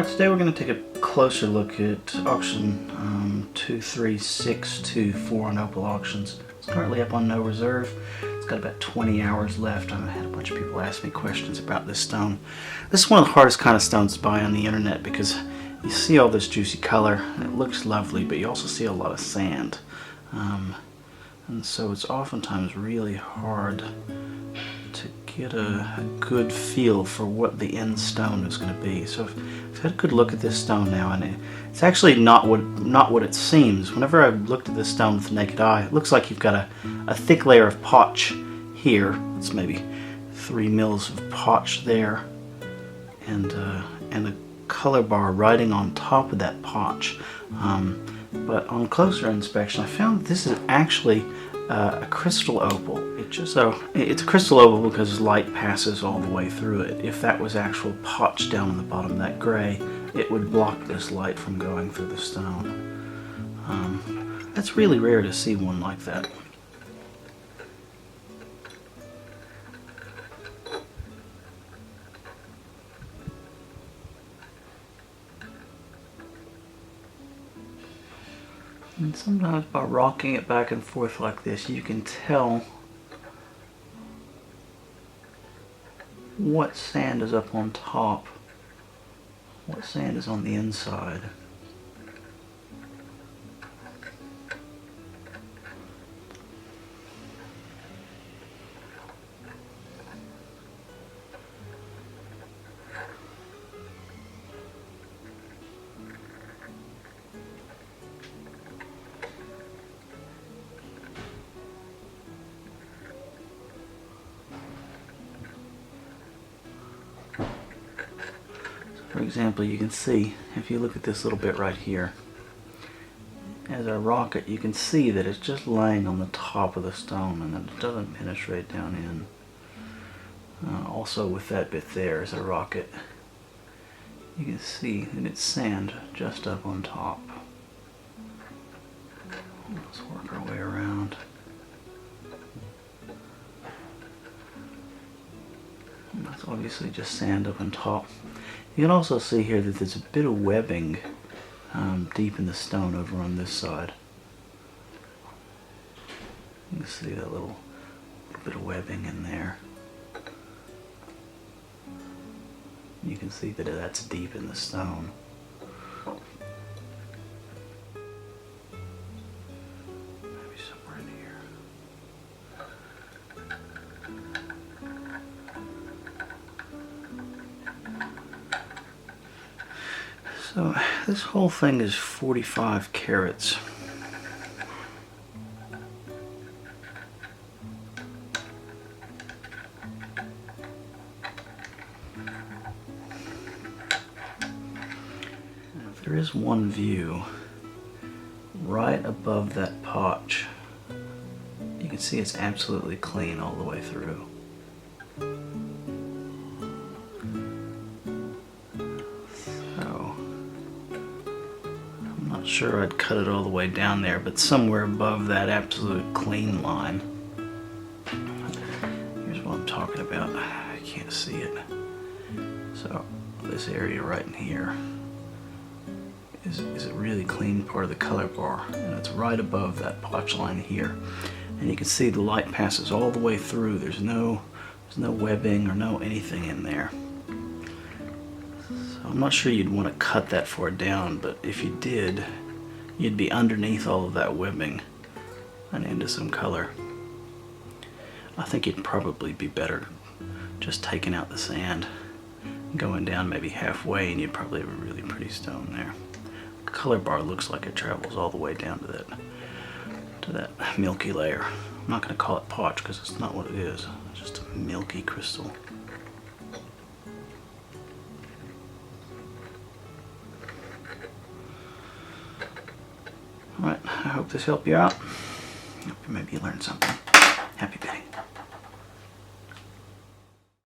Alright, today we're going to take a closer look at auction 23624 on Opal Auctions. It's currently up on no reserve. It's got about 20 hours left. I've had a bunch of people ask me questions about this stone. This is one of the hardest kind of stones to buy on the internet because you see all this juicy color and it looks lovely, but you also see a lot of sand. And so it's oftentimes really hard to get a good feel for what the end stone is going to be. So I've had a good look at this stone now, and it's actually not what it seems. Whenever I've looked at this stone with the naked eye, it looks like you've got a thick layer of potch here. It's maybe 3 mils of potch there, and a color bar riding on top of that potch. But on closer inspection, I found this is actually a crystal opal. It's a crystal opal because light passes all the way through it. If that was actual potch down on the bottom, that gray, it would block this light from going through the stone. That's really rare to see one like that. And sometimes by rocking it back and forth like this, you can tell what sand is up on top, what sand is on the inside. For example, you can see, if you look at this little bit right here, as I rock it, you can see that it's just laying on the top of the stone and that it doesn't penetrate down in. Also with that bit there, as I rock it, you can see that it's sand just up on top. Let's work our way around. And that's obviously just sand up on top. You can also see here that there's a bit of webbing deep in the stone over on this side. You can see that little bit of webbing in there. You can see that that's deep in the stone. Maybe somewhere in here. So this whole thing is 45 carats. If there is one view right above that potch, you can see it's absolutely clean all the way through. Not sure I'd cut it all the way down there, but somewhere above that absolute clean line. Here's what I'm talking about. I can't see it. So this area right in here is a really clean part of the color bar, and it's right above that potch line here. And you can see the light passes all the way through. There's no webbing or no anything in there. I'm not sure you'd want to cut that far down, but if you did, you'd be underneath all of that webbing and into some color. I think it'd probably be better just taking out the sand, going down maybe halfway, and you'd probably have a really pretty stone there. The color bar looks like it travels all the way down to that milky layer. I'm not going to call it potch because it's not what it is. It's just a milky crystal. Alright, I hope this helped you out. Hope you maybe learned something. Happy bidding.